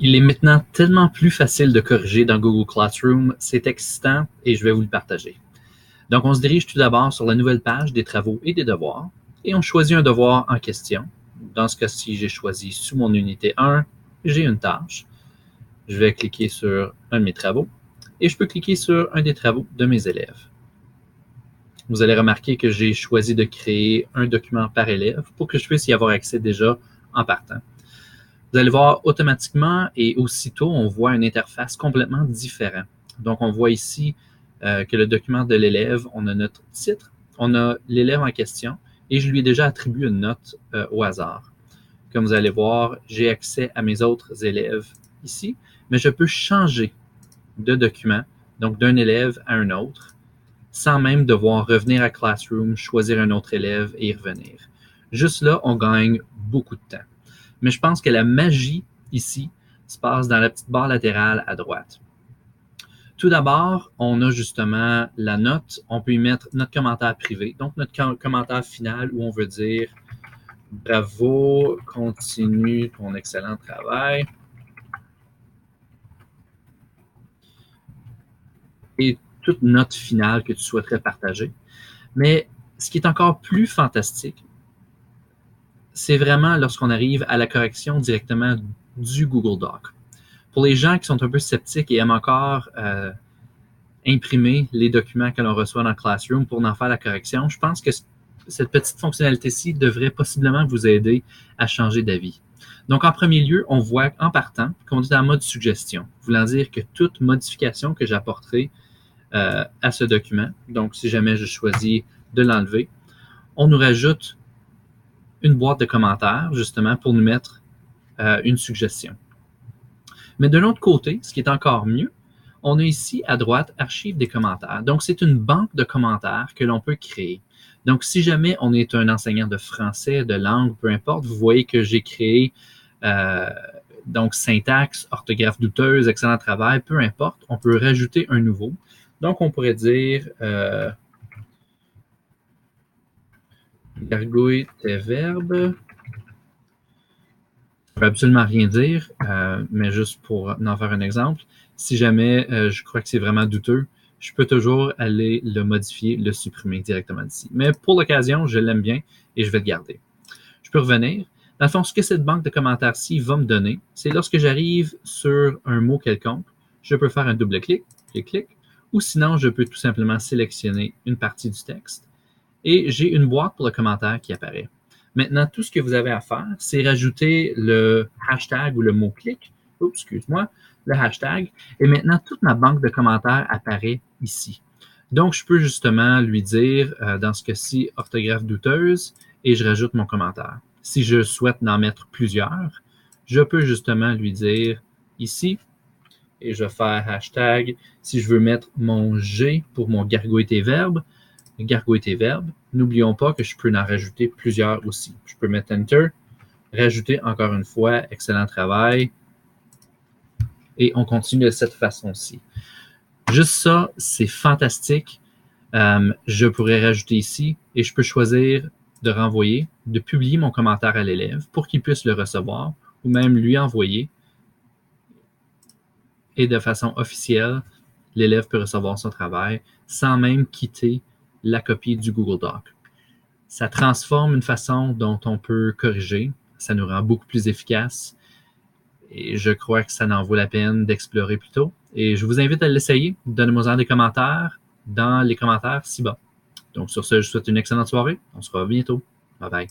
Il est maintenant tellement plus facile de corriger dans Google Classroom, c'est excitant et je vais vous le partager. Donc, on se dirige tout d'abord sur la nouvelle page des travaux et des devoirs et on choisit un devoir en question. Dans ce cas-ci, j'ai choisi sous mon unité 1, j'ai une tâche. Je vais cliquer sur un de mes travaux et je peux cliquer sur un des travaux de mes élèves. Vous allez remarquer que j'ai choisi de créer un document par élève pour que je puisse y avoir accès déjà en partant. Vous allez voir automatiquement et aussitôt, on voit une interface complètement différente. Donc, on voit ici que le document de l'élève, on a notre titre, on a l'élève en question et je lui ai déjà attribué une note au hasard. Comme vous allez voir, j'ai accès à mes autres élèves ici, mais je peux changer de document, donc d'un élève à un autre, sans même devoir revenir à Classroom, choisir un autre élève et y revenir. Juste là, on gagne beaucoup de temps. Mais je pense que la magie ici se passe dans la petite barre latérale à droite. Tout d'abord, on a justement la note. On peut y mettre notre commentaire privé, donc notre commentaire final où on veut dire « Bravo, continue ton excellent travail ». Et toute note finale que tu souhaiterais partager. Mais ce qui est encore plus fantastique, c'est vraiment lorsqu'on arrive à la correction directement du Google Doc. Pour les gens qui sont un peu sceptiques et aiment encore imprimer les documents que l'on reçoit dans Classroom pour en faire la correction, je pense que cette petite fonctionnalité-ci devrait possiblement vous aider à changer d'avis. Donc, en premier lieu, on voit en partant qu'on est en mode suggestion, voulant dire que toute modification que j'apporterai à ce document, donc si jamais je choisis de l'enlever, on nous rajoute une boîte de commentaires, justement, pour nous mettre une suggestion. Mais de l'autre côté, ce qui est encore mieux, on a ici à droite Archive des commentaires. Donc, c'est une banque de commentaires que l'on peut créer. Donc, si jamais on est un enseignant de français, de langue, peu importe, vous voyez que j'ai créé donc syntaxe, orthographe douteuse, excellent travail, peu importe, on peut rajouter un nouveau. Donc, on pourrait dire gargouille tes verbes. Ça ne veut absolument rien dire, mais juste pour en faire un exemple, si jamais je crois que c'est vraiment douteux, je peux toujours aller le modifier, le supprimer directement d'ici. Mais pour l'occasion, je l'aime bien et je vais le garder. Je peux revenir. Dans le fond, ce que cette banque de commentaires-ci va me donner, c'est lorsque j'arrive sur un mot quelconque, je peux faire un double-clic, clic-clic, ou sinon, je peux tout simplement sélectionner une partie du texte et j'ai une boîte pour le commentaire qui apparaît. Maintenant, tout ce que vous avez à faire, c'est rajouter le hashtag ou le mot-clic, excuse-moi, le hashtag, et maintenant, toute ma banque de commentaires apparaît ici. Donc, je peux justement lui dire, dans ce cas-ci, orthographe douteuse, et je rajoute mon commentaire. Si je souhaite en mettre plusieurs, je peux justement lui dire ici, et je vais faire hashtag, si je veux mettre mon G pour mon gargouille tes verbes, gargouille tes verbes, n'oublions pas que je peux en rajouter plusieurs aussi. Je peux mettre Enter, rajouter encore une fois, excellent travail, et on continue de cette façon-ci. Juste ça, c'est fantastique. Je pourrais rajouter ici, et je peux choisir de renvoyer, de publier mon commentaire à l'élève pour qu'il puisse le recevoir, ou même lui envoyer, et de façon officielle, l'élève peut recevoir son travail sans même quitter la copie du Google Doc. Ça transforme une façon dont on peut corriger. Ça nous rend beaucoup plus efficace. Et je crois que ça en vaut la peine d'explorer plus tôt. Et je vous invite à l'essayer. Donnez-moi des commentaires dans les commentaires ci-bas. Donc, sur ce, je vous souhaite une excellente soirée. On se revoit bientôt. Bye bye.